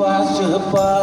goodbye.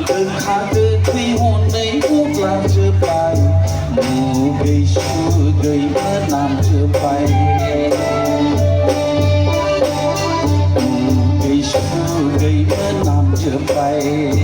Đừng khá cứ khi hôn ấy út làm chưa bay mù gây xưa gây mất làm chưa bay gây xưa gây mất làm chưa bay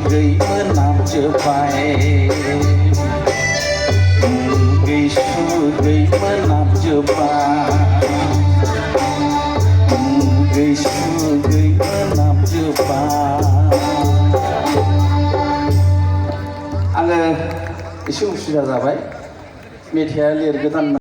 gây mất làm chưa bay gây xưa gây mất làm chưa bay gây xưa gây mất làm chưa bay आङो एसे उसुबिदा जाबाय मेथाइआ लिरगोदान